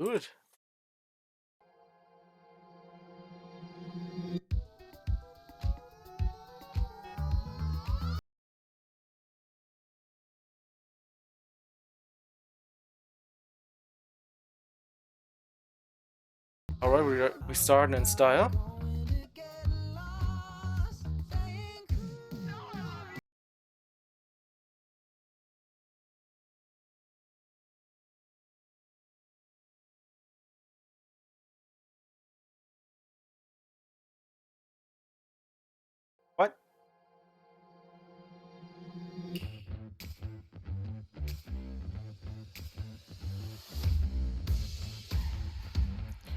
Good. Alright, we starting in style. What?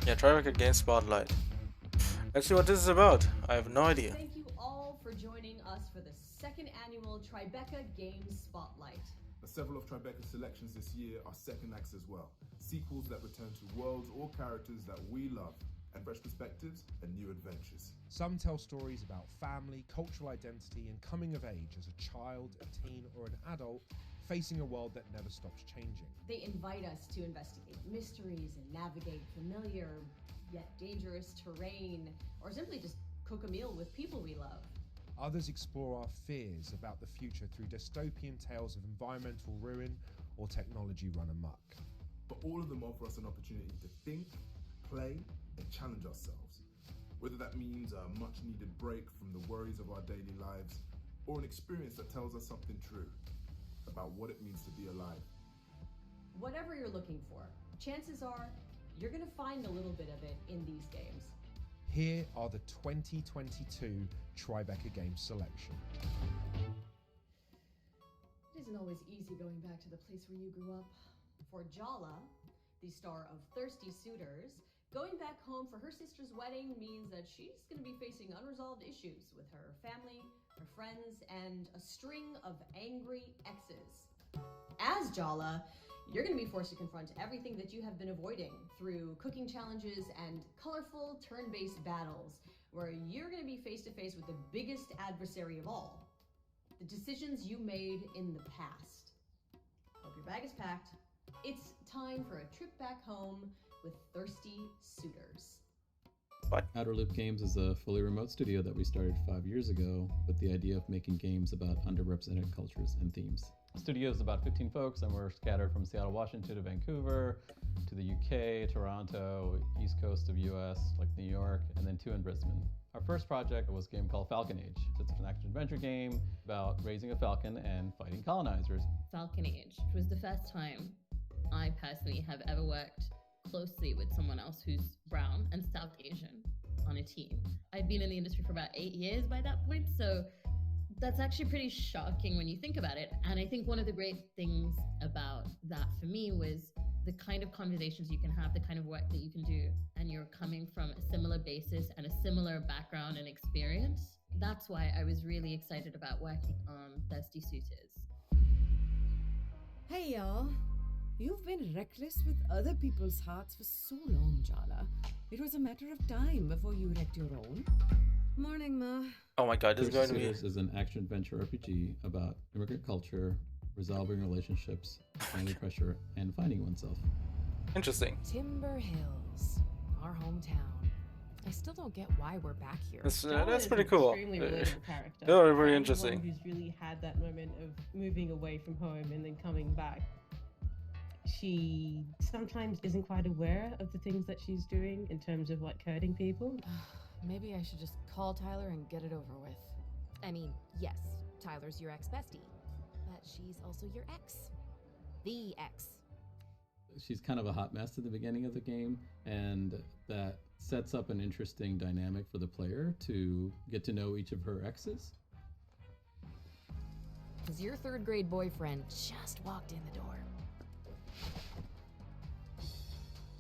Yeah, Tribeca Game Spotlight. Actually, what this is about, I have no idea. Thank you all for joining us for the second annual Tribeca Games Spotlight. Several of Tribeca's selections this year are second acts as well. Sequels that return to worlds or characters that we love, and fresh perspectives and new adventures. Some tell stories about family, cultural identity, and coming of age as a child, a teen, or an adult facing a world that never stops changing. They invite us to investigate mysteries and navigate familiar yet dangerous terrain, or simply just cook a meal with people we love. Others explore our fears about the future through dystopian tales of environmental ruin or technology run amok. But all of them offer us an opportunity to think, play, and challenge ourselves. Whether that means a much needed break from the worries of our daily lives, or an experience that tells us something true about what it means to be alive. Whatever you're looking for, chances are you're going to find a little bit of it in these games. Here are the 2022 Tribeca Games selection. It isn't always easy going back to the place where you grew up. For Jala, the star of Thirsty Suitors, going back home for her sister's wedding means that she's going to be facing unresolved issues with her family, her friends, and a string of angry exes. As Jala, you're going to be forced to confront everything that you have been avoiding through cooking challenges and colorful turn-based battles, where you're going to be face-to-face with the biggest adversary of all, the decisions you made in the past. Hope your bag is packed. It's time for a trip back home with Thirsty Suitors. What? Outer Loop Games is a fully remote studio that we started 5 years ago with the idea of making games about underrepresented cultures and themes. The studio is about 15 folks, and we're scattered from Seattle, Washington to Vancouver, to the UK, Toronto, east coast of US, like New York, and then 2 in Brisbane. Our first project was a game called Falcon Age. It's an action-adventure game about raising a falcon and fighting colonizers. Falcon Age was the first time I personally have ever worked closely with someone else who's brown and South Asian on a team. I've been in the industry for about 8 years by that point, so that's actually pretty shocking when you think about it. And I think one of the great things about that for me was the kind of conversations you can have, the kind of work that you can do, and you're coming from a similar basis and a similar background and experience. That's why I was really excited about working on Thirsty Suitors. Hey y'all. You've been reckless with other people's hearts for so long, Jala. It was a matter of time before you wrecked your own. Morning, Ma. Oh my god, this is going to be... This is an action-adventure RPG about immigrant culture, resolving relationships, family pressure, and finding oneself. Interesting. Timber Hills, our hometown. I still don't get why we're back here. That's pretty cool. Extremely relatable character. Very, very And interesting. Who's really had that moment of moving away from home and then coming back. She sometimes isn't quite aware of the things that she's doing in terms of like hurting people. Maybe I should just call Tyler and get it over with. I mean, yes, Tyler's your ex-bestie, but she's also your ex. The ex. She's kind of a hot mess at the beginning of the game, and that sets up an interesting dynamic for the player to get to know each of her exes. Because your third grade boyfriend just walked in the door.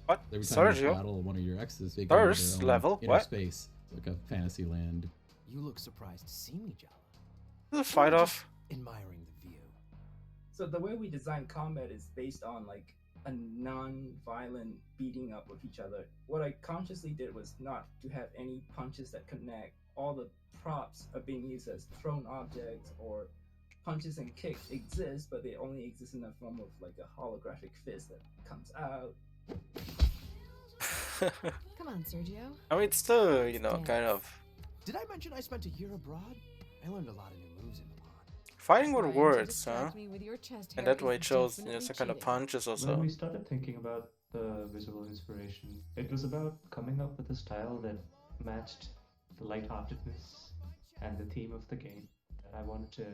What? Every time you Sergio? battle one of your exes, they go into First their own level? inner What? space, like a fantasy land. You look surprised to see me, Jala. The fight off. Admiring the view. So the way we design combat is based on like a non-violent beating up of each other. What I consciously did was not to have any punches that connect. All the props are being used as thrown objects, or punches and kicks exist, but they only exist in the form of like a holographic fist that comes out. Come on, Sergio. I mean, it's still, you know, Dance. kind of Did I mention I spent a year abroad? I learned a lot of new moves in the pond. fighting with Trying to words, huh? distract me with your chest And hair that way is it shows, you know, definitely some kind of cheating. punches When also. we started thinking about the visual inspiration, it was about coming up with a style that matched the lightheartedness and the theme of the game. That I wanted to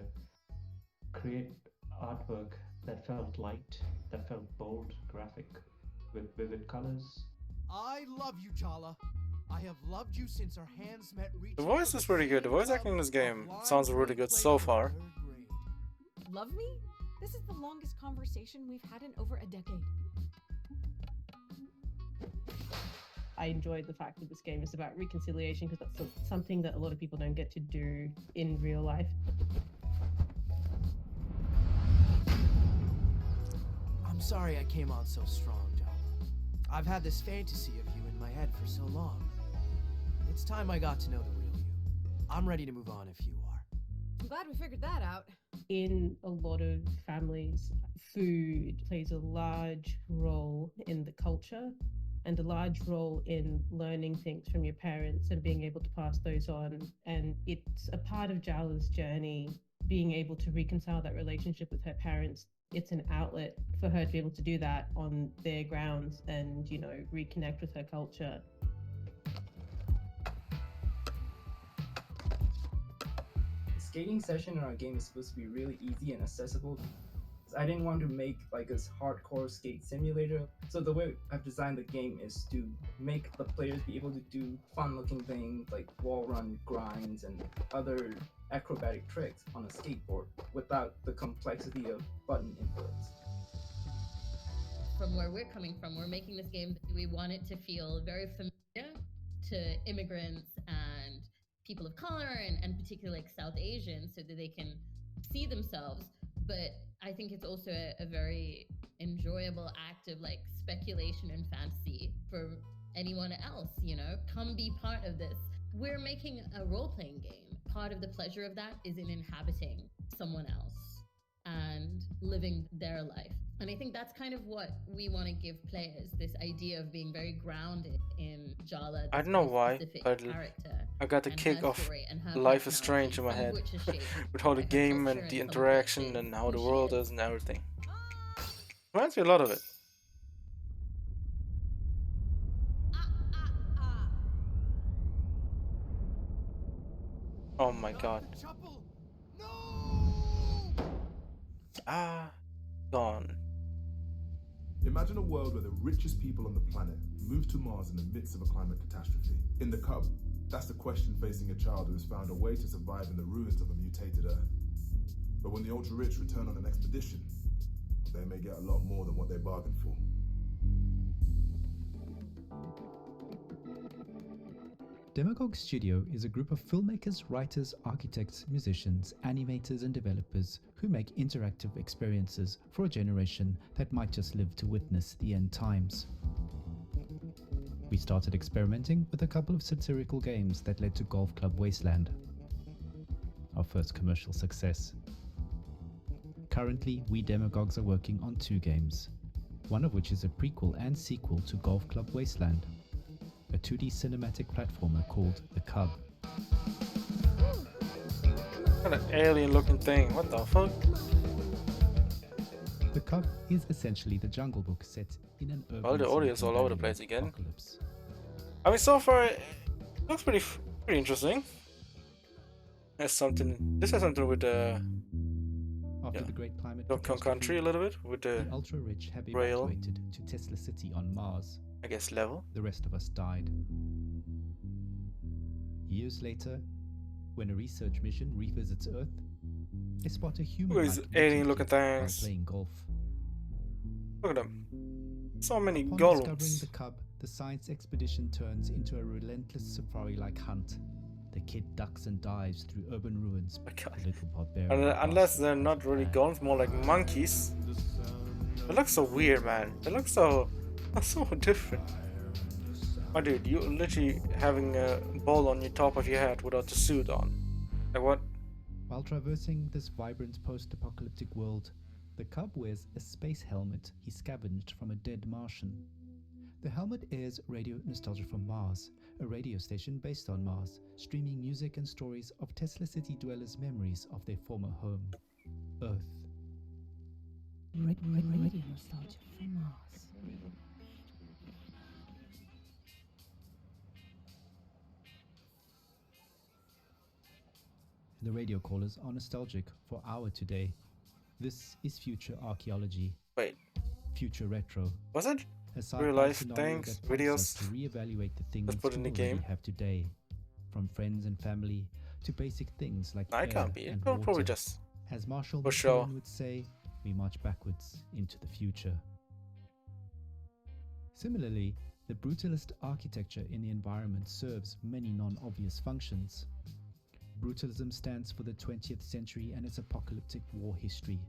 create artwork that felt light, that felt bold, graphic, with vivid colors. I love you, Jala. I have loved you since our hands met reaching. The voice is pretty good. The voice acting in this game sounds really good so far. Love me? This is the longest conversation we've had in over a decade. I enjoyed the fact that this game is about reconciliation because that's something that a lot of people don't get to do in real life. I'm sorry I came on so strong, Jala. I've had this fantasy of you in my head for so long. It's time I got to know the real you. I'm ready to move on if you are. I'm glad we figured that out. In a lot of families, food plays a large role in the culture and a large role in learning things from your parents and being able to pass those on. And it's a part of Jala's journey, being able to reconcile that relationship with her parents. It's an outlet for her to be able to do that on their grounds and, you know, reconnect with her culture. The skating session in our game is supposed to be really easy and accessible. I didn't want to make like this hardcore skate simulator. So the way I've designed the game is to make the players be able to do fun looking things like wall run grinds and other acrobatic tricks on a skateboard without the complexity of button inputs. From where we're coming from, we're making this game, we want it to feel very familiar to immigrants and people of color and particularly like South Asians so that they can see themselves. But I think it's also a very enjoyable act of like speculation and fantasy for anyone else, you know, come be part of this. We're making a role-playing game. Part of the pleasure of that is in inhabiting someone else and living their life. And I think that's kind of what we want to give players, this idea of being very grounded in Jala. I don't know why, but I got the kick of Life is Strange in my head with how the game and the interaction and how the world is and everything. Reminds me a lot of it. Oh my god. Ah, gone. Imagine a world where the richest people on the planet move to Mars in the midst of a climate catastrophe. In the Cub, that's the question facing a child who has found a way to survive in the ruins of a mutated Earth. But when the ultra-rich return on an expedition, they may get a lot more than what they bargained for. Demagogue Studio is a group of filmmakers, writers, architects, musicians, animators and developers who make interactive experiences for a generation that might just live to witness the end times. We started experimenting with a couple of satirical games that led to Golf Club Wasteland, our first commercial success. Currently, we Demagogues are working on 2 games, one of which is a prequel and sequel to Golf Club Wasteland, a 2D cinematic platformer called The Cub. What an alien looking thing, what the fuck? The Cub is essentially the Jungle Book set in an urban... Well, the audio is all over the Valley place again. apocalypse. I mean, so far, it looks pretty interesting. There's something, this has something with the... After the Great Climate Donkey Kong Country a little bit, with the ultra-rich have rail, evacuated to Tesla City on Mars. I guess level. The rest of us died. Years later, when a research mission revisits Earth, they spot a human Look at these alien-looking things. playing golf. Look at them. So many Upon golems. discovering the Cub, the science expedition turns into a relentless safari-like hunt. The kid ducks and dives through urban ruins. The little barbarian Unless they're not really golems, more like monkeys. They look so weird, man. They look so different. My dude, you literally having a ball on your top of your head without the suit on. Like what? While traversing this vibrant post-apocalyptic world, the Cub wears a space helmet he scavenged from a dead Martian. The helmet airs Radio Nostalgia from Mars, a radio station based on Mars, streaming music and stories of Tesla City dwellers' memories of their former home, Earth. Radio Nostalgia from Mars. The radio callers are nostalgic for our today. This is future archaeology. Wait. Future retro. Was it? A sci-fi Real life scenario things, that prompts us videos to reevaluate the things put in we the already game. have today, from friends and family to basic things like I air can't be. and It'll probably water. just As Marshall for McLuhan sure. would say, we march backwards into the future. Similarly, the brutalist architecture in the environment serves many non-obvious functions. Brutalism stands for the 20th century and its apocalyptic war history.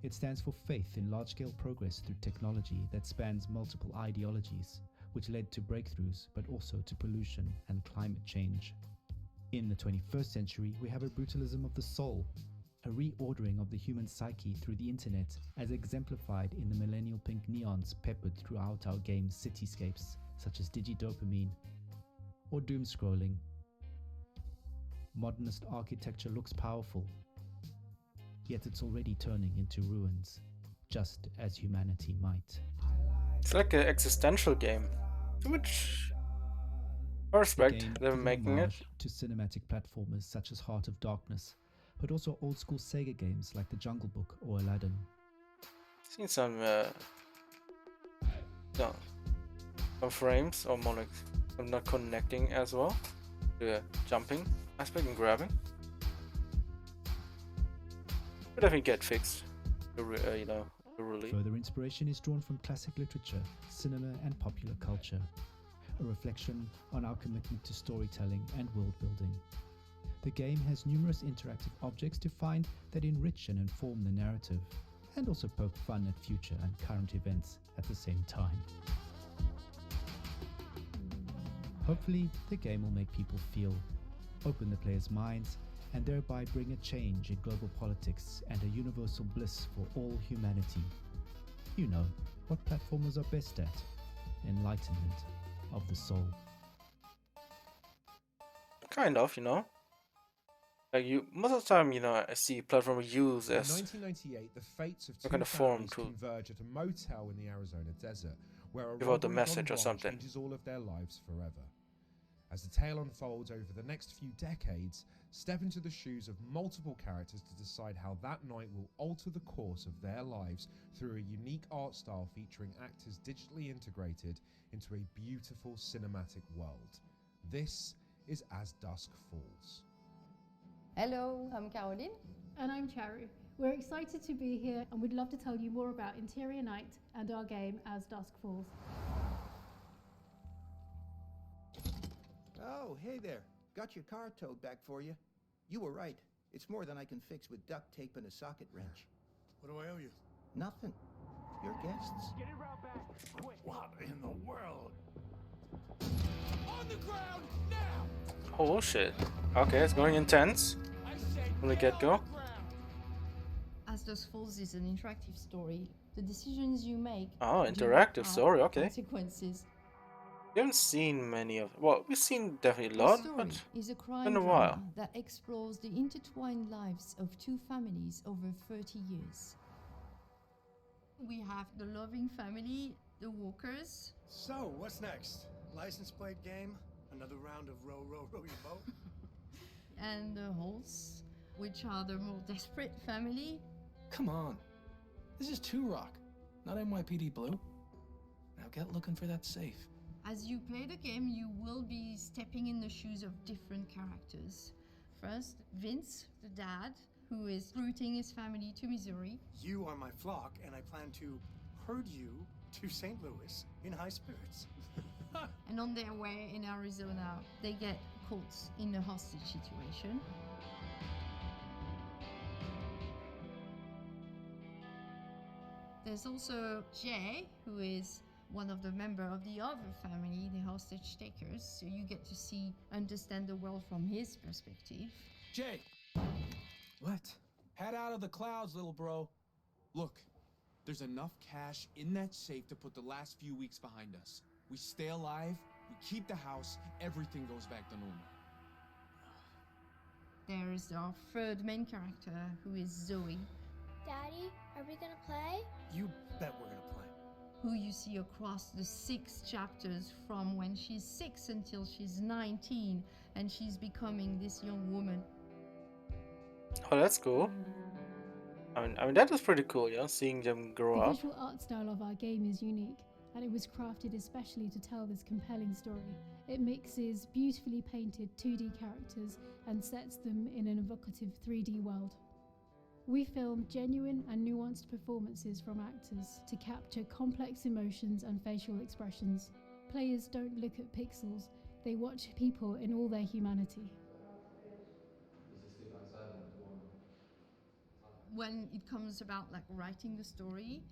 It stands for faith in large-scale progress through technology that spans multiple ideologies, which led to breakthroughs but also to pollution and climate change. In the 21st century, we have a brutalism of the soul, a reordering of the human psyche through the internet, as exemplified in the millennial pink neons peppered throughout our game's cityscapes, such as digidopamine or doom scrolling. Modernist architecture looks powerful, yet it's already turning into ruins, just as humanity might. It's like an existential game, which I respect The game them is an making it. homage to cinematic platformers such as Heart of Darkness, but also old school Sega games like The Jungle Book or Aladdin. Seen some frames, or more like I'm not connecting as well. The jumping aspect and grabbing. But definitely get fixed. The release. Further inspiration is drawn from classic literature, cinema, and popular culture, a reflection on our commitment to storytelling and world building. The game has numerous interactive objects to find that enrich and inform the narrative, and also poke fun at future and current events at the same time. Hopefully, the game will make people feel, open the players' minds, and thereby bring a change in global politics and a universal bliss for all humanity. You know, what platformers are best at. Enlightenment of the soul. Kind of, Like most of the time, I see platformer used In as 1998, the fates of a two kind of form families to converge at a motel in the Arizona desert, where a give out the robbery message gone or wrong something. changes all of their lives forever. As the tale unfolds over the next few decades, step into the shoes of multiple characters to decide how that night will alter the course of their lives through a unique art style featuring actors digitally integrated into a beautiful cinematic world. This is As Dusk Falls. Hello, I'm Caroline. And I'm Cherry. We're excited to be here and we'd love to tell you more about Interior Night and our game As Dusk Falls. Oh, hey there. Got your car towed back for you. You were right. It's more than I can fix with duct tape and a socket wrench. What do I owe you? Nothing. Your guests. Get it round back, quick. What in the world? On the ground, now! Oh shit. Okay, it's going intense from the get-go. As Dusk Falls is an interactive story. The decisions you make Oh, do interactive have story, okay. consequences. We haven't seen many of. Well, we've seen definitely a The lot, story but is a crime been a drama while. that explores the intertwined lives of two families over 30 years. We have the loving family, the Walkers, So, what's next? License plate game? Another round of row, row, row your boat? and the Halls, which are the more desperate family. Come on. This is 2 Rock, not NYPD Blue. Now get looking for that safe. As you play the game, you will be stepping in the shoes of different characters. First, Vince, the dad, who is rooting his family to Missouri. You are my flock, and I plan to herd you to St. Louis in high spirits. And on their way in Arizona, they get caught in a hostage situation. There's also Jay, who is one of the members of the other family, the hostage takers, so you get to understand the world from his perspective. Jay! What? Head out of the clouds, little bro. Look, there's enough cash in that safe to put the last few weeks behind us. We stay alive, we keep the house, everything goes back to normal. There's our third main character, who is Zoe, Daddy, are we gonna play? You bet we're gonna play. who you see across the 6 chapters from when she's 6 until she's 19, and she's becoming this young woman. Oh, that's cool. I mean that is pretty cool, yeah, seeing them grow The up. visual art style of our game is unique, and it was crafted especially to tell this compelling story. It mixes beautifully painted 2D characters and sets them in an evocative 3D world. We filmed genuine and nuanced performances from actors to capture complex emotions and facial expressions. Players don't look at pixels, they watch people in all their humanity. When it comes about like writing the story,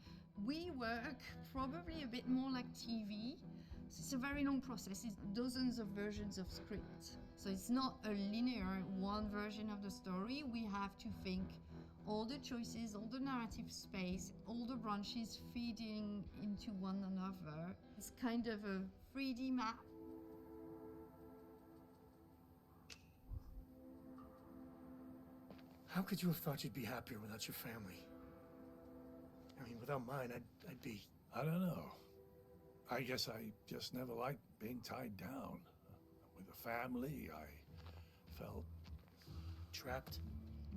we work probably a bit more like TV. So it's a very long process. It's dozens of versions of script. So it's not a linear one version of the story. We have to think all the choices, all the narrative space, all the branches feeding into one another. It's kind of a 3D map. How could you have thought you'd be happier without your family? I mean, without mine, I'd be... I don't know. I guess I just never liked being tied down. With a family, I felt trapped.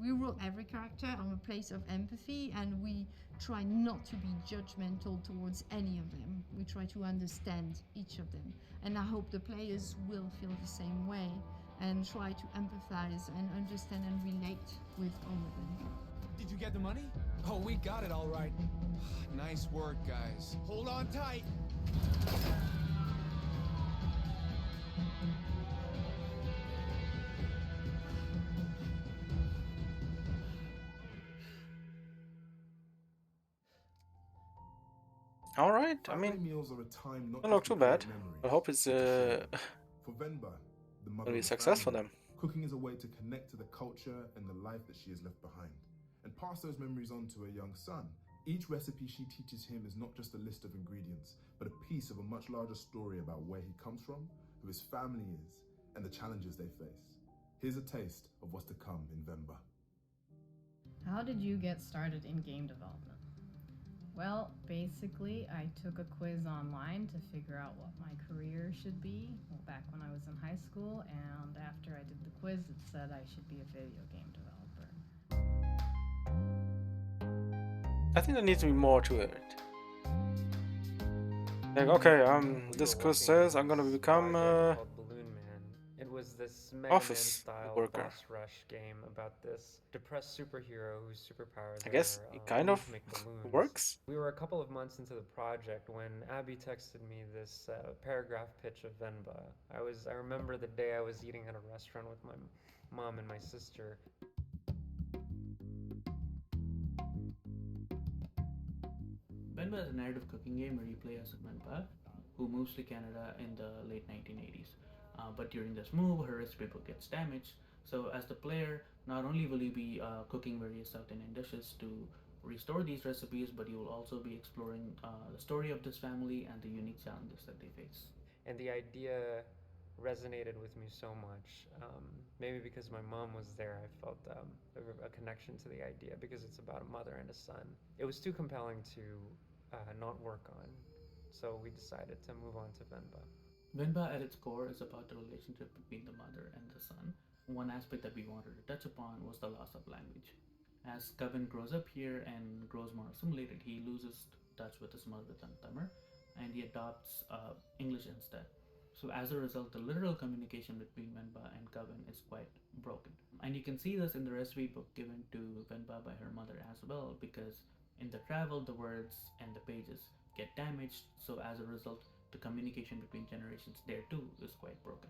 We wrote every character from a place of empathy, and we try not to be judgmental towards any of them. We try to understand each of them, and I hope the players will feel the same way and try to empathize and understand and relate with all of them. Did you get the money? Oh, we got it all right. Nice work, guys. Hold on tight. All right, I Family mean, meals are a time not not just too to create bad. memories, I hope it's but to share them. For Venba, the mother be of the success for family, them. cooking is a way to connect to the culture and the life that she has left behind, and pass those memories on to her young son. Each recipe she teaches him is not just a list of ingredients, but a piece of a much larger story about where he comes from, who his family is, and the challenges they face. Here's a taste of what's to come in Venba. How did you get started in game development? Well, basically, I took a quiz online to figure out what my career should be back when I was in high school, and after I did the quiz, it said I should be a video game developer. I think there needs to be more to it. Like, okay, this quiz says I'm gonna become It was this Mega office Man-style worker. boss rush game about this depressed superhero whose superpowers I guess are, it kind move, of make balloons. works. We were a couple of months into the project when Abby texted me this paragraph pitch of Venba. I remember the day I was eating at a restaurant with my mom and my sister. Venba is a narrative cooking game where you play as Venba, who moves to Canada in the late 1980s. But during this move, her recipe book gets damaged. So as the player, not only will you be cooking various South Indian dishes to restore these recipes, but you will also be exploring the story of this family and the unique challenges that they face. And the idea resonated with me so much. Maybe because my mom was there, I felt a connection to the idea because it's about a mother and a son. It was too compelling to not work on, so we decided to move on to Venba. Venba at its core is about the relationship between the mother and the son. One aspect that we wanted to touch upon was the loss of language. As Kevin grows up here and grows more assimilated, he loses touch with his mother tongue Tamil, and he adopts English instead. So as a result, the literal communication between Venba and Kevin is quite broken. And you can see this in the recipe book given to Venba by her mother as well, because in the travel, the words and the pages get damaged, so as a result, the communication between generations there too is quite broken.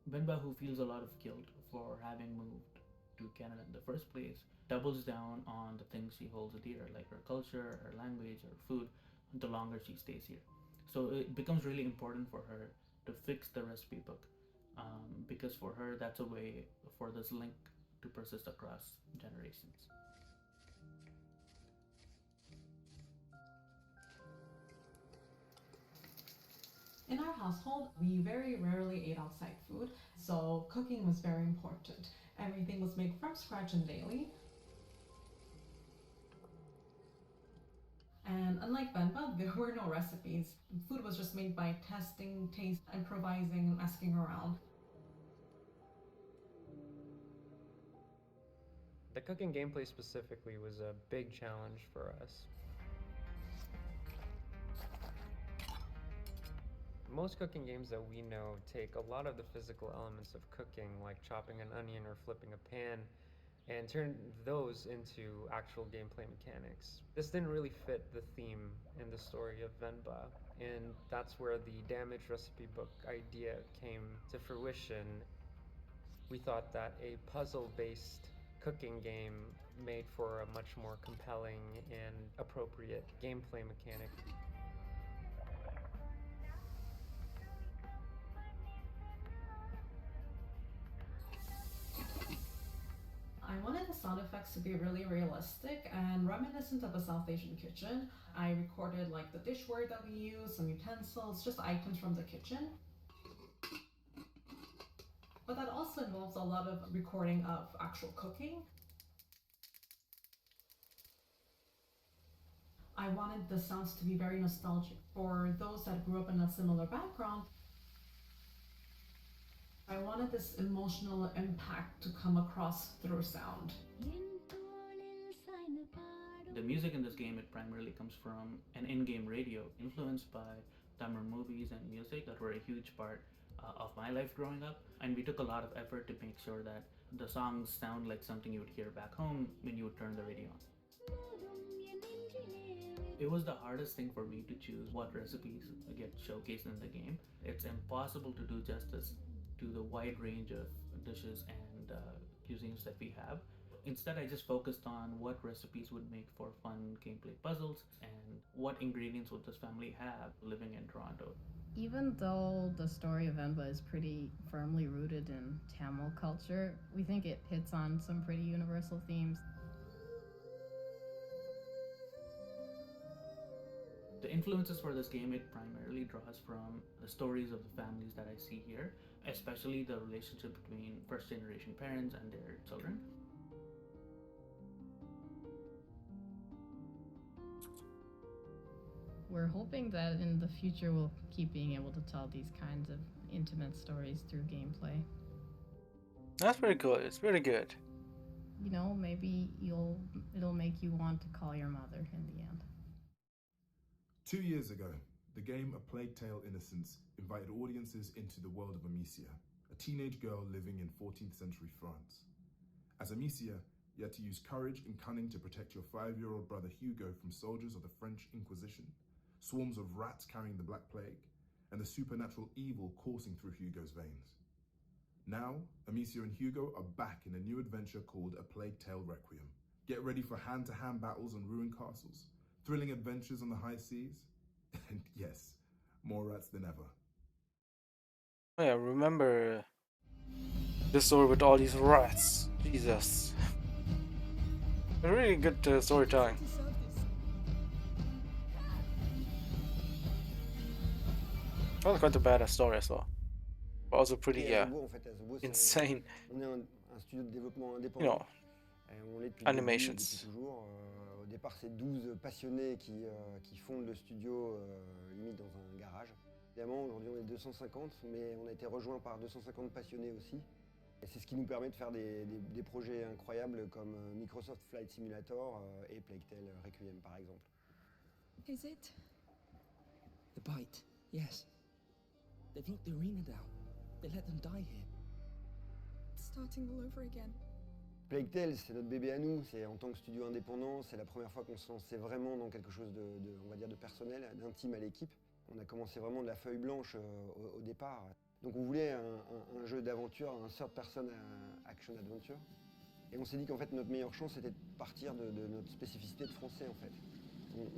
Venba, who feels a lot of guilt for having moved to Canada in the first place, doubles down on the things she holds dear, like her culture, her language, her food, the longer she stays here. So it becomes really important for her to fix the recipe book, because for her that's a way for this link to persist across generations. In our household, we very rarely ate outside food, so cooking was very important. Everything was made from scratch and daily. And unlike Venba, there were no recipes. Food was just made by testing, taste, improvising, and asking around. The cooking gameplay specifically was a big challenge for us. Most cooking games that we know take a lot of the physical elements of cooking, like chopping an onion or flipping a pan, and turn those into actual gameplay mechanics. This didn't really fit the theme in the story of Venba, and that's where the damage recipe book idea came to fruition. We thought that a puzzle-based cooking game made for a much more compelling and appropriate gameplay mechanic. I wanted the sound effects to be really realistic and reminiscent of a South Asian kitchen. I recorded like the dishware that we use, some utensils, just items from the kitchen. But that also involves a lot of recording of actual cooking. I wanted the sounds to be very nostalgic for those that grew up in a similar background. I wanted this emotional impact to come across through sound. The music in this game, it primarily comes from an in-game radio influenced by Tamil movies and music that were a huge part of my life growing up. And we took a lot of effort to make sure that the songs sound like something you would hear back home when you would turn the radio on. It was the hardest thing for me to choose what recipes get showcased in the game. It's impossible to do justice to the wide range of dishes and cuisines that we have. Instead, I just focused on what recipes would make for fun gameplay puzzles and what ingredients would this family have living in Toronto. Even though the story of Venba is pretty firmly rooted in Tamil culture, we think it hits on some pretty universal themes. The influences for this game, it primarily draws from the stories of the families that I see here, especially the relationship between first generation parents and their children. We're hoping that in the future we'll keep being able to tell these kinds of intimate stories through gameplay. That's pretty good. It's pretty good. You know, maybe it'll make you want to call your mother in the end. 2 years ago, the game A Plague Tale: Innocence invited audiences into the world of Amicia, a teenage girl living in 14th century France. As Amicia, you had to use courage and cunning to protect your 5-year-old brother Hugo from soldiers of the French Inquisition, swarms of rats carrying the Black Plague, and the supernatural evil coursing through Hugo's veins. Now, Amicia and Hugo are back in a new adventure called A Plague Tale Requiem. Get ready for hand-to-hand battles on ruined castles, thrilling adventures on the high seas, and yes, more rats than ever. Oh yeah, remember this story with all these rats. Jesus. A really good storytelling. Well, quite a badass story as well. But also pretty insane. You know, On l'est depuis animations. depuis toujours. Au départ, c'est 12 passionnés qui fondent le studio limite dans un garage. Évidemment, aujourd'hui, on est 250, mais on a été rejoint par 250 passionnés aussi. Et c'est ce qui nous permet de faire des projets incroyables comme Microsoft Flight Simulator et Plague Tale Requiem, par exemple. Is it? The bite, yes. They've knocked the arena down. They let them die here. Starting all over again. Plague Tale, c'est notre bébé à nous. C'est en tant que studio indépendant, c'est la première fois qu'on se lançait vraiment dans quelque chose on va dire de personnel, d'intime à l'équipe. On a commencé vraiment de la feuille blanche au départ. Donc on voulait un jeu d'aventure, un third person action adventure. Et on s'est dit qu'en fait notre meilleure chance c'était de partir de notre spécificité de français en fait.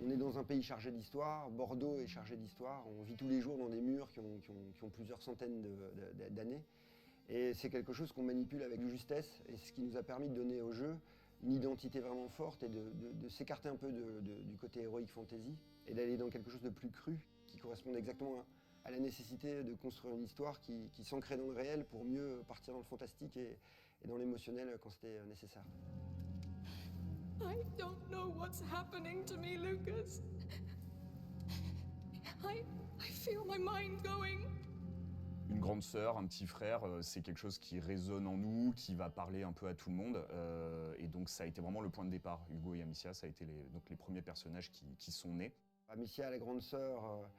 On est dans un pays chargé d'histoire, Bordeaux est chargé d'histoire, on vit tous les jours dans des murs qui ont plusieurs centaines d'années. Et c'est quelque chose qu'on manipule avec justesse, et ce qui nous a permis de donner au jeu une identité vraiment forte et de s'écarter un peu du côté heroic fantasy et d'aller dans quelque chose de plus cru qui correspond exactement à la nécessité de construire une histoire qui s'ancrait dans le réel pour mieux partir dans le fantastique et dans l'émotionnel quand c'était nécessaire. I don't know what's happening to me, Lucas. I feel my mind going. Une grande sœur, un petit frère, c'est quelque chose qui résonne en nous, qui va parler un peu à tout le monde. Et donc ça a été vraiment le point de départ. Hugo et Amicia, ça a été les premiers personnages qui sont nés. Amicia, la grande sœur,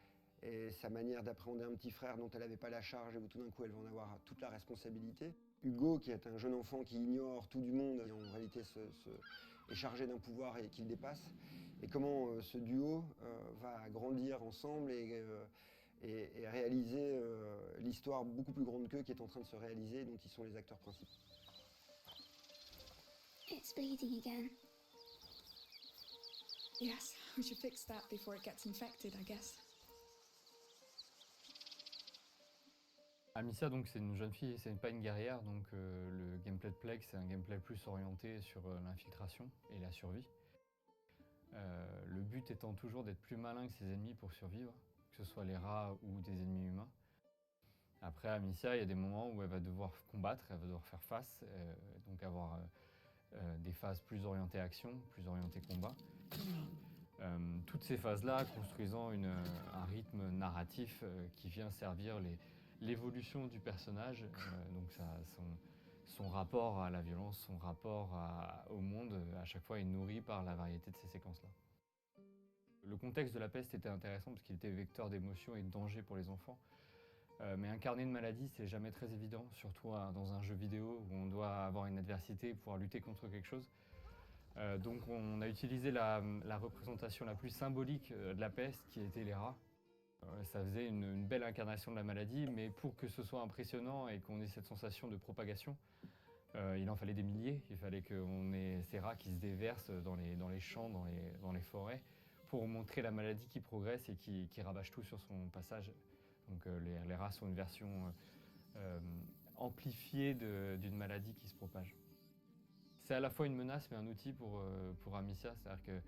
et sa manière d'appréhender un petit frère dont elle n'avait pas la charge et où tout d'un coup elle va en avoir toute la responsabilité. Hugo, qui est un jeune enfant qui ignore tout du monde et en réalité est chargé d'un pouvoir et qu'il dépasse. Et comment ce duo va grandir ensemble et réaliser l'histoire beaucoup plus grande qu'eux qui est en train de se réaliser et dont ils sont les acteurs principaux. It's bleeding again. Yes, we should fix that before it gets infected, I guess. Amicia, donc, c'est une jeune fille, c'est pas une guerrière, donc le gameplay de Plague, c'est un gameplay plus orienté sur l'infiltration et la survie. Le but étant toujours d'être plus malin que ses ennemis pour survivre, que ce soit les rats ou des ennemis humains. Après, Amicia, il y a des moments où elle va devoir combattre, elle va devoir faire face, donc avoir des phases plus orientées action, plus orientées combat. Toutes ces phases-là construisant un rythme narratif qui vient servir l'évolution du personnage, donc son rapport à la violence, son rapport au monde, à chaque fois est nourri par la variété de ces séquences-là. Le contexte de la peste était intéressant parce qu'il était vecteur d'émotions et de danger pour les enfants. Mais incarner une maladie, c'est jamais très évident, surtout dans un jeu vidéo où on doit avoir une adversité et pouvoir lutter contre quelque chose. Donc on a utilisé la représentation la plus symbolique de la peste, qui était les rats. Ça faisait une belle incarnation de la maladie, mais pour que ce soit impressionnant et qu'on ait cette sensation de propagation, il en fallait des milliers. Il fallait qu'on ait ces rats qui se déversent dans les champs, dans les forêts, pour montrer la maladie qui progresse et qui rabâche tout sur son passage. Donc les rats sont une version amplifiée d'une maladie qui se propage. C'est à la fois une menace mais un outil pour Amicia, c'est-à-dire que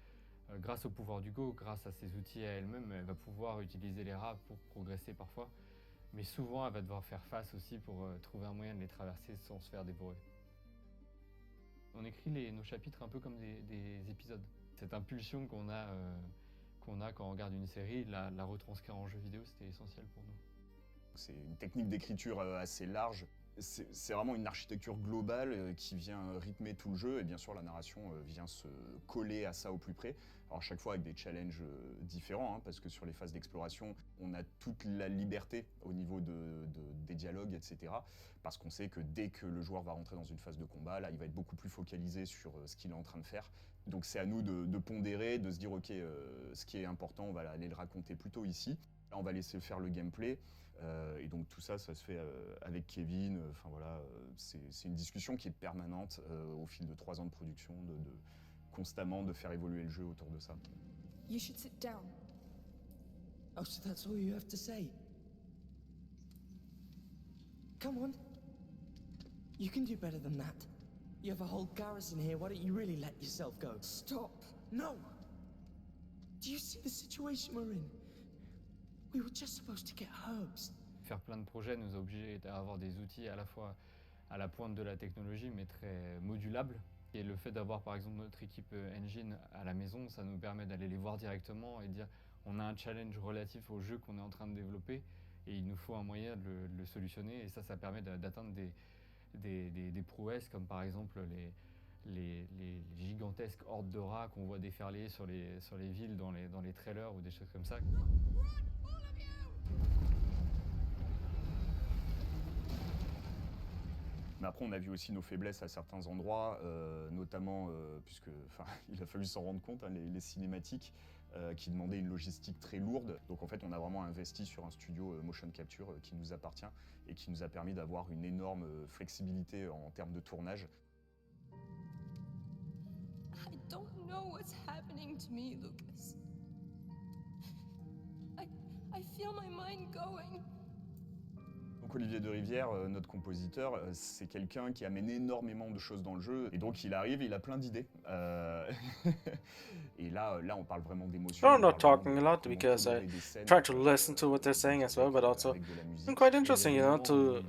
grâce au pouvoir d'Hugo, grâce à ses outils à elle-même, elle va pouvoir utiliser les rats pour progresser parfois, mais souvent elle va devoir faire face aussi pour trouver un moyen de les traverser sans se faire dévorer. On écrit nos chapitres un peu comme des épisodes. Cette impulsion qu'on a quand on regarde une série, la retranscrire en jeu vidéo, c'était essentiel pour nous. C'est une technique d'écriture assez large. C'est vraiment une architecture globale qui vient rythmer tout le jeu et bien sûr la narration vient se coller à ça au plus près. Alors chaque fois avec des challenges différents, parce que sur les phases d'exploration, on a toute la liberté au niveau des dialogues, etc. Parce qu'on sait que dès que le joueur va rentrer dans une phase de combat, là il va être beaucoup plus focalisé sur ce qu'il est en train de faire. Donc c'est à nous de pondérer, de se dire ok, ce qui est important, on va aller le raconter plutôt ici. Là on va laisser faire le gameplay. Et donc tout ça se fait avec Kevin. Enfin voilà, c'est une discussion qui est permanente au fil de 3 ans de production, constamment de faire évoluer le jeu autour de ça. You should sit down. Oh, so that's all you have to say? Come on. You can do better than that. You have a whole garrison here, why don't you really let yourself go? Stop. No! Do you see the situation we're in? We were just supposed to get herbs. Faire plein de projets nous a obligés à avoir des outils à la fois à la pointe de la technologie, mais très modulables. Et le fait d'avoir par exemple notre équipe engine à la maison, ça nous permet d'aller les voir directement et de dire on a un challenge relatif au jeu qu'on est en train de développer et il nous faut un moyen de le solutionner. Et ça permet d'atteindre des prouesses comme par exemple les gigantesques hordes de rats qu'on voit déferler sur les villes dans les trailers ou des choses comme ça. Mais après, on a vu aussi nos faiblesses à certains endroits, notamment, puisque il a fallu s'en rendre compte, les cinématiques qui demandaient une logistique très lourde. Donc en fait, on a vraiment investi sur un studio motion capture qui nous appartient et qui nous a permis d'avoir une énorme flexibilité en termes de tournage. I don't know what's happening to me, Lucas. I feel my mind going. Donc Marc-Olivier de Rivière, notre compositeur, c'est quelqu'un qui amène énormément de choses dans le jeu. Et donc il arrive, il a plein d'idées. Et là, on parle vraiment d'émotion. I'm not talking a lot because I try to listen to what they're saying as well, but also it's quite interesting, you know, to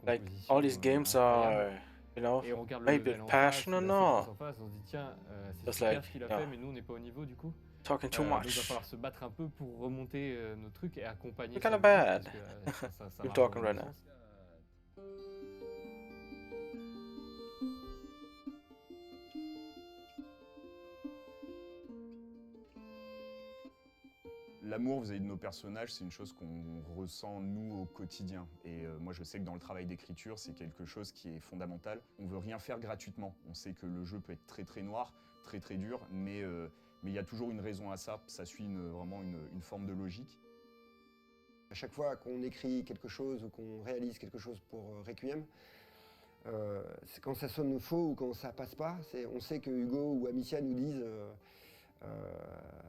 like all these games are, you know, Et on regarde le maybe level en passion face, or la séquence not. en face, on se dit tiens, c'est Just super like, ce qu'il a yeah, fait, mais nous on n'est pas au niveau du coup. talking too Donc il va much. falloir se battre un peu pour remonter nos trucs et accompagner. You're kind sa of musique, bad. parce que, ça You're va talking dans right le now. sens. L'amour vis-à-vis de nos personnages, c'est une chose qu'on ressent nous au quotidien. Et moi, je sais que dans le travail d'écriture, c'est quelque chose qui est fondamental. On veut rien faire gratuitement. On sait que le jeu peut être très très noir, très très dur, mais il y a toujours une raison à ça. Ça suit vraiment une forme de logique. À chaque fois qu'on écrit quelque chose ou qu'on réalise quelque chose pour Requiem, quand ça sonne faux ou quand ça passe pas, on sait que Hugo ou Amicia nous disent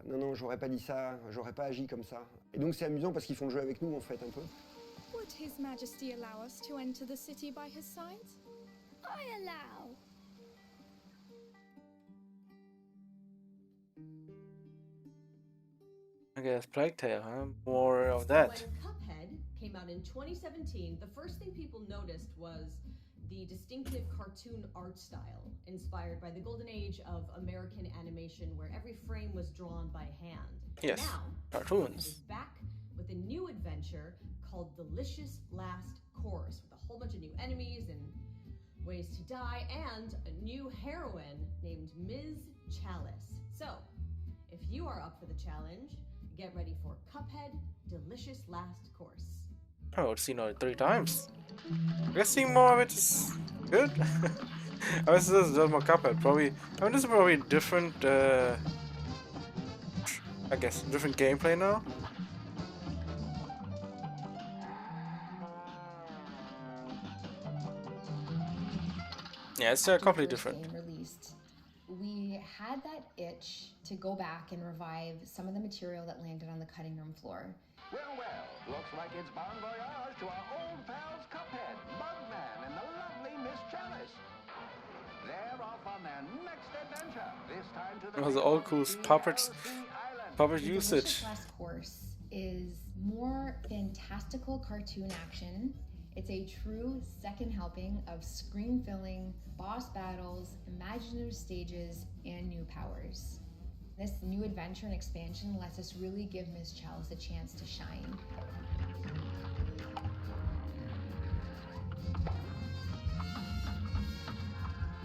non, j'aurais pas dit ça, j'aurais pas agi comme ça. Et donc c'est amusant parce qu'ils font le jeu avec nous en fait un peu. Would His Majesty allow us to enter the city by his side? I allow. I guess Plague Tale, huh? More of that. When Cuphead came out in 2017, the first thing people noticed was the distinctive cartoon art style, inspired by the golden age of American animation, where every frame was drawn by hand. Yes, Now, cartoons. is back with a new adventure called Delicious Last Course, with a whole bunch of new enemies and ways to die, and a new heroine named Ms. Chalice. So, if you are up for the challenge, get ready for Cuphead Delicious Last Course. Oh, I've seen it 3 times. I guess seeing more of it is good. I guess this is just more Cuphead. Probably, I mean, this is probably different. I guess different gameplay now. Yeah, it's completely different. Game released, we had that itch to go back and revive some of the material that landed on the cutting room floor. Well, looks like it's bon voyage to our old pals Cuphead, Bugman, and the lovely Miss Chalice. They're off on their next adventure, this time to the It was all cool puppet usage. Delicious Last Course is more fantastical cartoon action. It's a true second helping of screen-filling, boss battles, imaginative stages, and new powers. This new adventure and expansion lets us really give Ms. Chalice a chance to shine.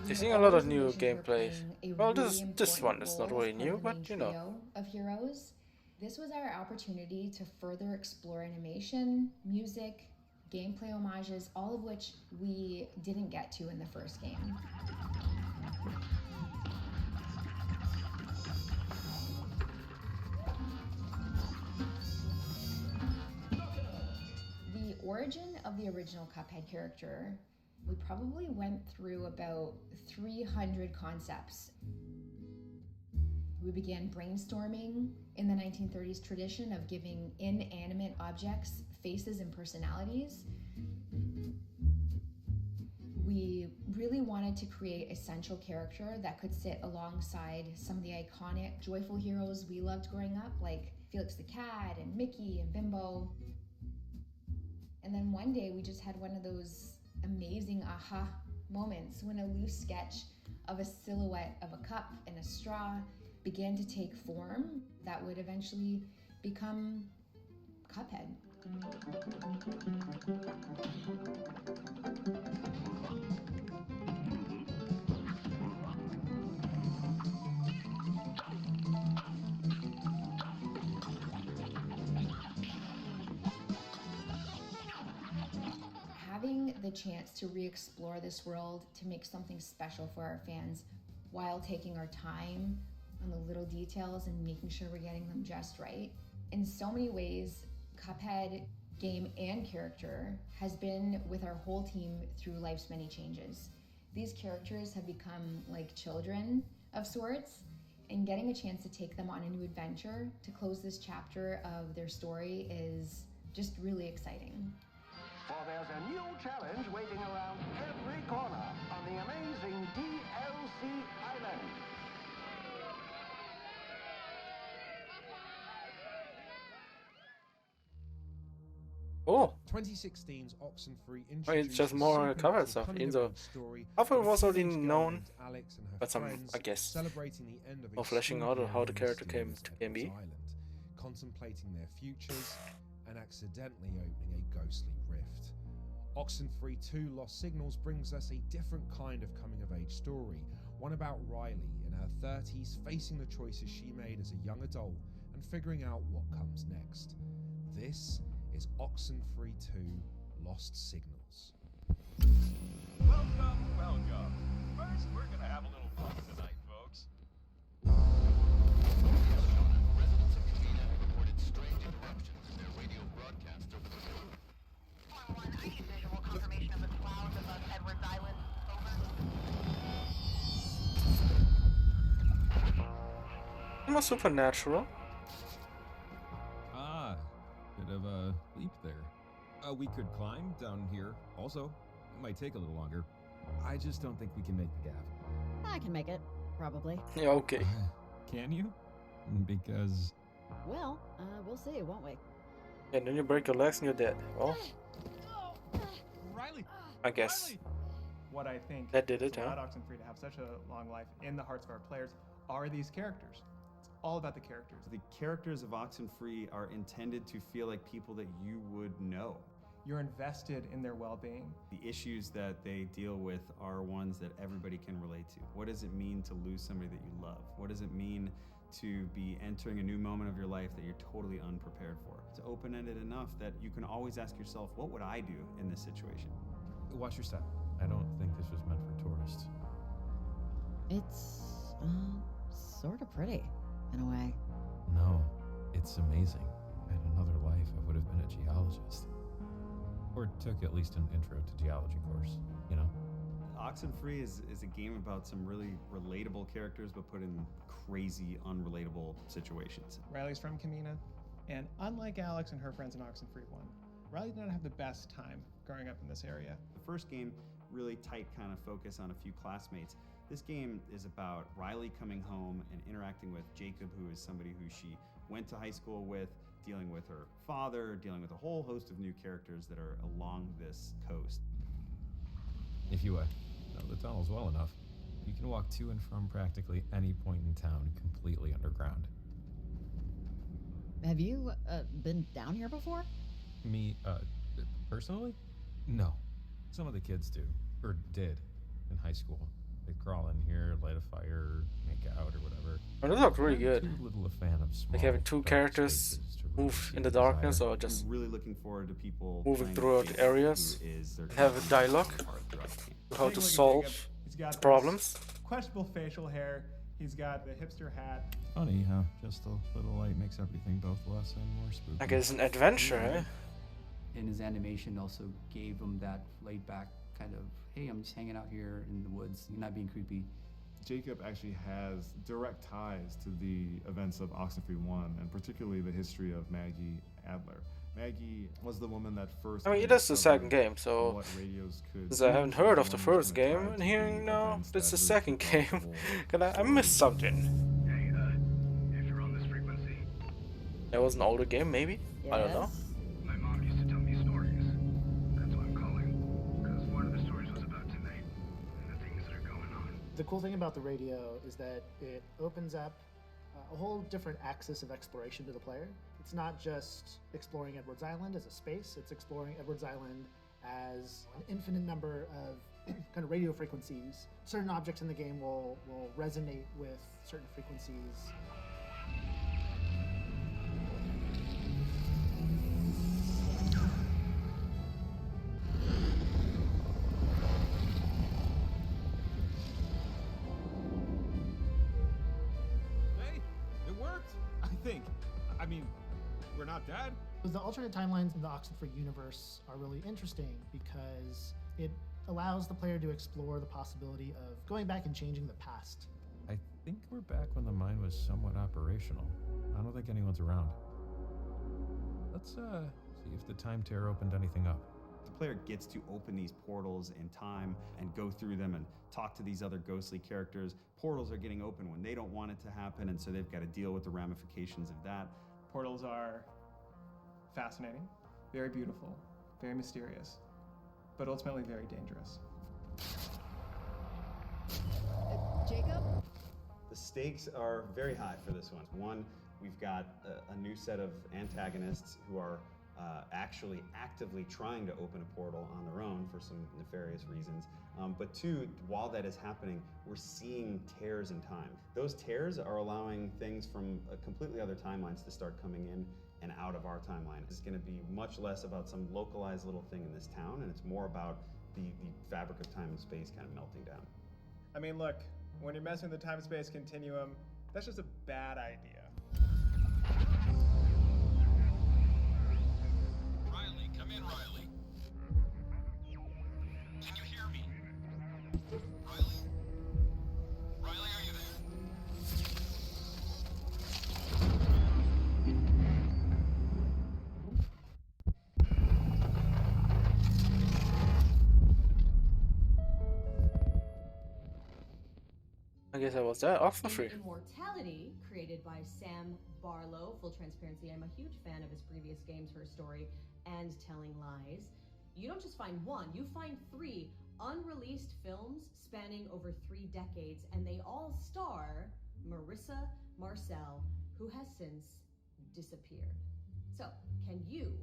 You're seeing a lot of new gameplay. Well, this one is not really new, but you know. Of heroes, this was our opportunity to further explore animation, music, gameplay homages, all of which we didn't get to in the first game. The origin of the original Cuphead character, we probably went through about 300 concepts. We began brainstorming in the 1930s tradition of giving inanimate objects faces and personalities. We really wanted to create a central character that could sit alongside some of the iconic joyful heroes we loved growing up, like Felix the Cat and Mickey and Bimbo. And then one day we just had one of those amazing aha moments when a loose sketch of a silhouette of a cup and a straw began to take form that would eventually become Cuphead. Having the chance to re-explore this world, to make something special for our fans while taking our time on the little details and making sure we're getting them just right. In so many ways, Cuphead, game and character, has been with our whole team through life's many changes. These characters have become like children of sorts, and getting a chance to take them on a new adventure to close this chapter of their story is just really exciting. For there's a new challenge waiting around every corner on the amazing DLC Island. Oh. 2016's Oxenfree Wait, introduced it's just a more cover supernatural stuff. In the coming-of-age story I thought of it a was already teenage girl known, named Alex and her but some, friends I guess, celebrating the end of a or fleshing school out year how the in character came mysterious to Edwards be. Island, contemplating their futures and accidentally opening a ghostly rift. Oxenfree 2 Lost Signals brings us a different kind of coming-of-age story, one about Riley in her 30s facing the choices she made as a young adult and figuring out what comes next. This is Oxenfree 2 Lost Signals. Welcome, welcome. First, we're gonna have a little fun tonight, folks. Residents of Tribeca reported strange interruptions in their radio broadcasts over the weekend. 411, I need visual confirmation of the clouds above Edwards Island. Over. It was supernatural. Ah, bit of a leap there. We could climb down here also. It might take a little longer. I just don't think we can make the gap. I can make it, probably. Yeah, okay. Can you? Because... Well, we'll see, won't we? And then you break your legs and you're dead. Well, Riley! I guess. Riley! What I think That did it, huh? allowed Oxenfree to have such a long life in the hearts of our players are these characters. It's all about the characters. The characters of Oxenfree are intended to feel like people that you would know. You're invested in their well-being. The issues that they deal with are ones that everybody can relate to. What does it mean to lose somebody that you love? What does it mean to be entering a new moment of your life that you're totally unprepared for? It's open-ended enough that you can always ask yourself, what would I do in this situation? Watch your step. I don't think this was meant for tourists. It's, sort of pretty, in a way. No, it's amazing. In another life, I would have been a geologist. Or took at least an intro to geology course, you know? Oxenfree is a game about some really relatable characters, but put in crazy, unrelatable situations. Riley's from Kamina, and unlike Alex and her friends in Oxenfree 1, Riley did not have the best time growing up in this area. The first game, really tight kind of focus on a few classmates. This game is about Riley coming home and interacting with Jacob, who is somebody who she went to high school with, dealing with her father, dealing with a whole host of new characters that are along this coast. If you know the tunnels well enough, you can walk to and from practically any point in town completely underground. Have you, been down here before? Me, personally? No. Some of the kids do, or did, in high school. They'd crawl in here, light a fire, make out, or whatever. Oh, that looked really I'm good. too little a fan of small, Like having two dark characters spaces to really move see in the desire. darkness or just I'm really looking forward to people moving playing throughout Jacob, the areas, who is their have a dialogue, counterpart throughout the game. how Take to a look at solve Jacob. He's got this problems. questionable facial hair. He's got the hipster hat. Funny how just a little light makes everything both less and more spooky. I guess an adventure, eh? And his animation also gave him that laid back kind of, hey, I'm just hanging out here in the woods, not being creepy. Jacob actually has direct ties to the events of Oxenfree 1, and particularly the history of Maggie Adler. Maggie was the woman that first... I mean, it is the second game, so what radios could since I haven't heard of the one first gonna game, try and to hearing do now events this is the that second loop game, multiple I missed something. Hey, if you're on this frequency, That was an older game, maybe? I don't know. my mom used to tell me stories. That's why I'm calling. Because one of the stories was about tonight and the things that are going on. The cool thing about the radio is that it opens up a whole different axis of exploration to the player. It's not just exploring Edwards Island as a space, it's exploring Edwards Island as an infinite number of kind of radio frequencies. Certain objects in the game will resonate with certain frequencies. Hey, it worked, I think. I mean, we're not dead. The alternate timelines in the Oxenfree universe are really interesting because it allows the player to explore the possibility of going back and changing the past. I think we're back when the mine was somewhat operational. I don't think anyone's around. Let's, see if the time tear opened anything up. The player gets to open these portals in time and go through them and talk to these other ghostly characters. Portals are getting open when they don't want it to happen, and so they've got to deal with the ramifications of that. Portals are fascinating, very beautiful, very mysterious, but ultimately very dangerous. Jacob? The stakes are very high for this one. One, we've got a new set of antagonists who are actually actively trying to open a portal on their own for some nefarious reasons. But two, while that is happening, we're seeing tears in time. Those tears are allowing things from completely other timelines to start coming in and out of our timeline. It's going to be much less about some localized little thing in this town, and it's more about the fabric of time and space kind of melting down. I mean, look, when you're messing with the time-space continuum, that's just a bad idea. Riley, come in, Riley. Can you hear me? Riley? Riley, are you there? I guess I was that off for free. Immortality, created by Sam Barlow. Full transparency, I'm a huge fan of his previous games, Her Story and Telling Lies. You don't just find one, you find 3 unreleased films spanning over 3 decades, and they all star Marissa Marcel, who has since disappeared. So, can you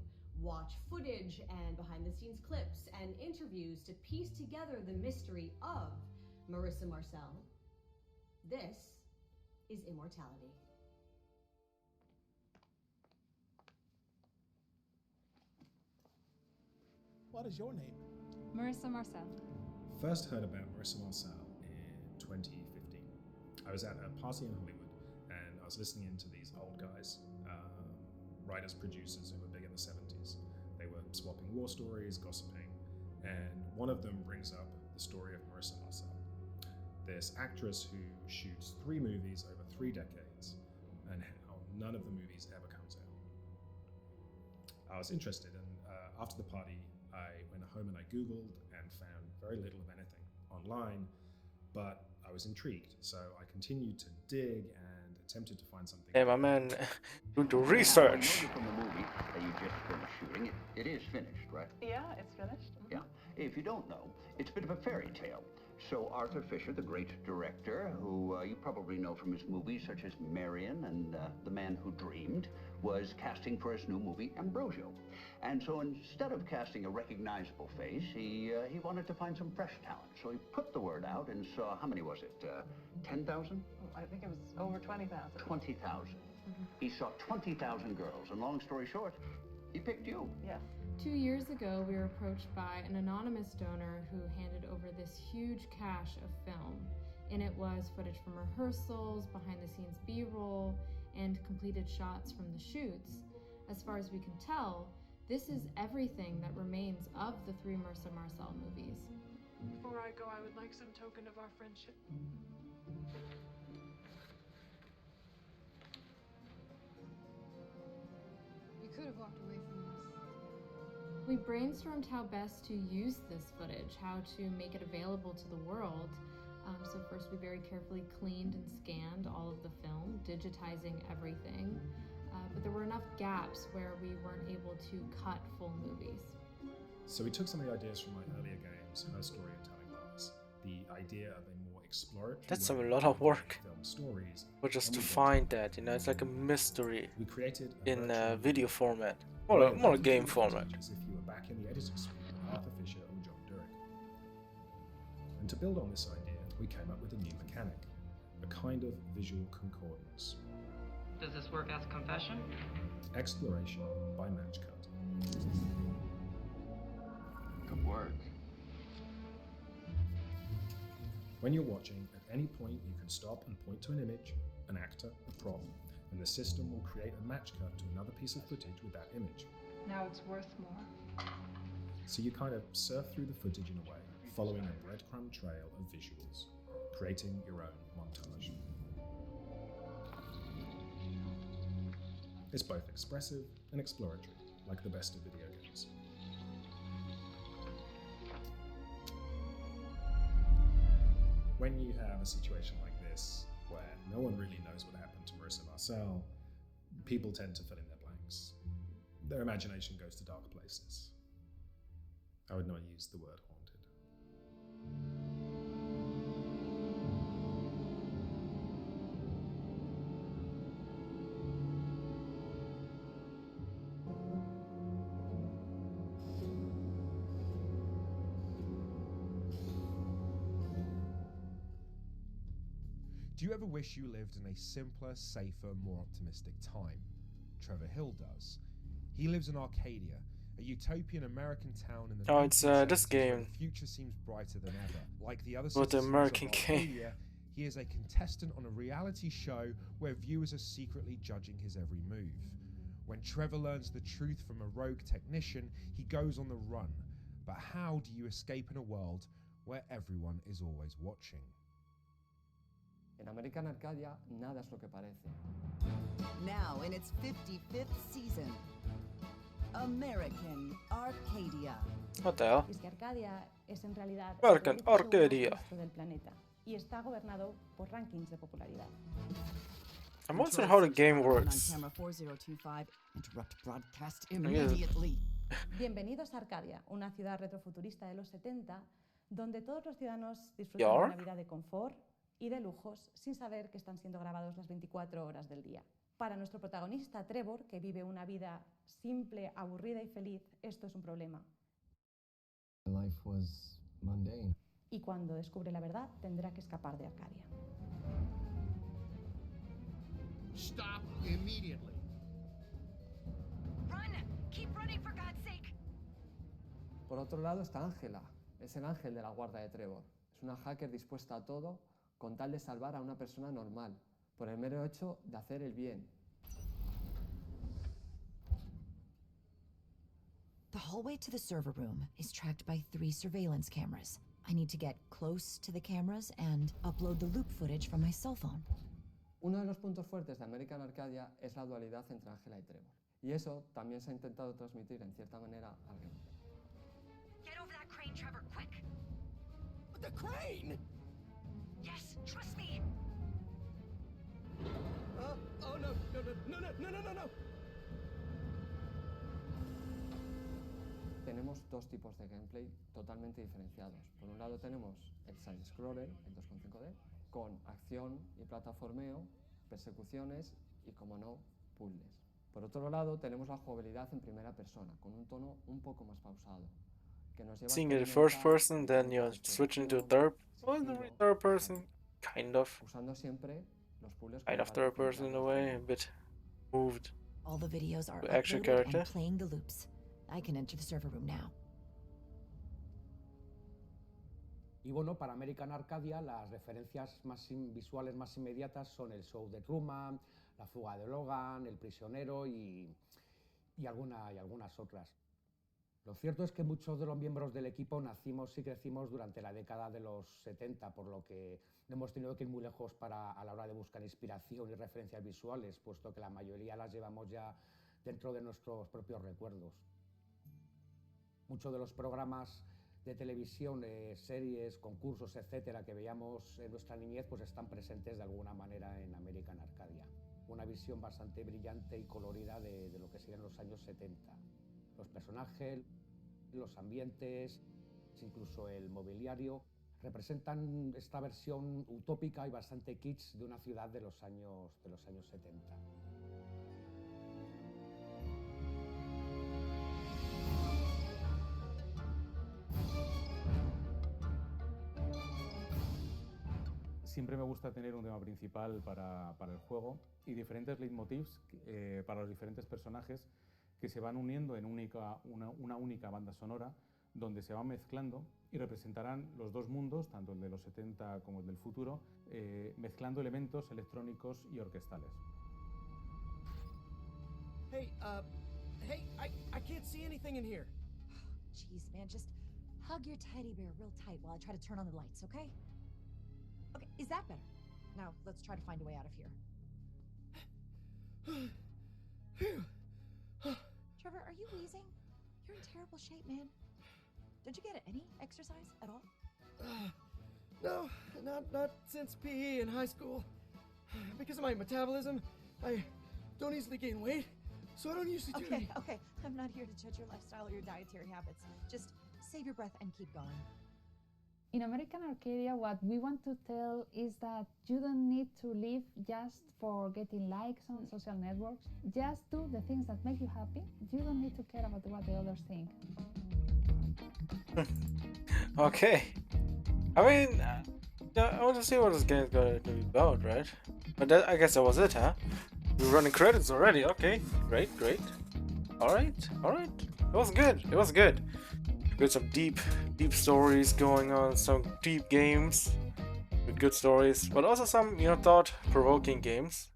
watch footage and behind-the-scenes clips and interviews to piece together the mystery of Marissa Marcel? This is Immortality. What is your name? Marissa Marcel. First heard about Marissa Marcel in 2015. I was at a party in Hollywood and I was listening into these old guys, writers, producers who were big in the 70s. They were swapping war stories, gossiping, and one of them brings up the story of Marissa Marcel, this actress who shoots 3 movies over 3 decades, and how none of the movies ever comes out. I was interested, and after the party, I went home and I Googled and found very little of anything online, but I was intrigued, so I continued to dig and attempted to find something. Hey, my man, do research. From the movie that you just finished shooting, it is finished, right? Yeah, it's finished. Yeah. If you don't know, it's a bit of a fairy tale. So Arthur Fisher, the great director, who you probably know from his movies such as Marion and The Man Who Dreamed, was casting for his new movie Ambrosio. And so instead of casting a recognizable face, he wanted to find some fresh talent. So he put the word out and saw, how many was it, 10,000? I think it was over 20,000. 20,000. He saw 20,000 girls, and long story short, he picked you. Yes. 2 years ago, we were approached by an anonymous donor who handed over this huge cache of film. In it was footage from rehearsals, behind-the-scenes B-roll, and completed shots from the shoots. As far as we can tell, this is everything that remains of the 3 Marissa Marcel movies. Before I go, I would like some token of our friendship. You could have walked away from this. We brainstormed how best to use this footage, how to make it available to the world. So first we very carefully cleaned and scanned all of the film, digitizing everything. But there were enough gaps where we weren't able to cut full movies. So we took some of the ideas from my earlier games, Her Story and Telling Lies. The idea of a more exploratory That's a way lot of work. film stories. But just and to we find that, you know, it's like a mystery We created in virtual video format. Well, More a you game could format. As if you were back in the editor's suite with Arthur Fisher or John Durick. And to build on this idea, we came up with a new mechanic, a kind of visual concordance. Does this work as a confession? Exploration by match cut. Good work. When you're watching, at any point you can stop and point to an image, an actor, a prop, and the system will create a match cut to another piece of footage with that image. Now it's worth more. So you kind of surf through the footage in a way, following a breadcrumb trail of visuals, creating your own montage. It's both expressive and exploratory, like the best of video games. When you have a situation like this, where no one really knows what happened to Marissa Marcel, people tend to fill in their blanks. Their imagination goes to dark places. I would not use the word haunted. Do you ever wish you lived in a simpler, safer, more optimistic time? Trevor Hill does. He lives in Arcadia, a utopian American town in the Oh, it's 1970s this where game. the future seems brighter than ever. Like the other With the citizens American of game. Arcadia, he is a contestant on a reality show where viewers are secretly judging his every move. When Trevor learns the truth from a rogue technician, he goes on the run. But how do you escape in a world where everyone is always watching? En American Arcadia, nada es lo que parece. Now in its 55th season, American Arcadia. What the hell? Es que Arcadia es en realidad American el show más Arcadia. visto del planeta y está gobernado por rankings de popularidad. I'm wondering how the game works. On camera 4025, interrupt broadcast immediately. Bienvenidos a Arcadia, una ciudad retrofuturista de los 70, donde todos los ciudadanos disfrutan de Yark. una vida de confort y de lujos sin saber que están siendo grabados las 24 horas del día. Para nuestro protagonista Trevor, que vive una vida simple, aburrida y feliz, esto es un problema. Life was mundane. Y cuando descubre la verdad, tendrá que escapar de Arcadia. Stop immediately. Run! Keep running for God's sake! Por otro lado está Ángela, es el ángel de la guarda de Trevor. Es una hacker dispuesta a todo con tal de salvar a una persona normal, por el mero hecho de hacer el bien. The hallway to the server room is tracked by 3 surveillance cameras. I need to get close to the cameras and upload the loop footage from my cell phone. Uno de los puntos fuertes de American Arcadia es la dualidad entre Ángela y Trevor. Y eso también se ha intentado transmitir en cierta manera al game. Get over that crane, Trevor, quick! The crane? Yes, trust me! Oh no, no, no, no, no, no, no, no! Tenemos dos tipos de gameplay totalmente diferenciados. Por un lado tenemos el side-scroller, el 2.5D, con acción y plataformeo, persecuciones y, como no, puzzles. Por otro lado tenemos la jugabilidad en primera persona, con un tono un poco más pausado, que nos lleva a Seeing it in experimentar first person, then you're switching to third. Well, third person, kind of. usando siempre los puzzles Kind of third person in a way, a bit moved. All the videos are The action uploaded character. and playing the loops. I can enter the server room now. Y bueno, para American Arcadia las referencias más visuales más inmediatas son el show de Truman, la fuga de Logan, el prisionero y algunas otras. Lo cierto es que muchos de los miembros del equipo nacimos y crecimos durante la década de los 70, por lo que no hemos tenido que ir muy lejos a la hora de buscar inspiración y referencias visuales, puesto que la mayoría las llevamos ya dentro de nuestros propios recuerdos. Muchos de los programas de televisión, series, concursos, etcétera, que veíamos en nuestra niñez, pues están presentes de alguna manera en American Arcadia. Una visión bastante brillante y colorida de lo que serían los años 70. Los personajes, los ambientes, incluso el mobiliario, representan esta versión utópica y bastante kitsch de una ciudad de los años 70. Siempre me gusta tener un tema principal para el juego y diferentes leitmotivs para los diferentes personajes que se van uniendo en una única banda sonora donde se van mezclando y representarán los dos mundos, tanto el de los 70 como el del futuro, mezclando elementos electrónicos y orquestales. Hey, I can't see anything in here. Jeez, man, just hug your teddy bear real tight while I try to turn on the lights, okay? Okay, is that better? Now, let's try to find a way out of here. Trevor, are you wheezing? You're in terrible shape, man. Did you get any exercise at all? No, not since PE in high school. Because of my metabolism, I don't easily gain weight, so I don't usually do any. Okay. I'm not here to judge your lifestyle or your dietary habits. Just save your breath and keep going. In American Arcadia, what we want to tell is that you don't need to live just for getting likes on social networks. Just do the things that make you happy. You don't need to care about what the others think. Okay. I mean, I want to see what this game's going to be about, right? But I guess that was it, huh? We're running credits already. Okay, great. All right. It was good. With some deep stories going on, some deep games with good stories, but also some, thought-provoking games.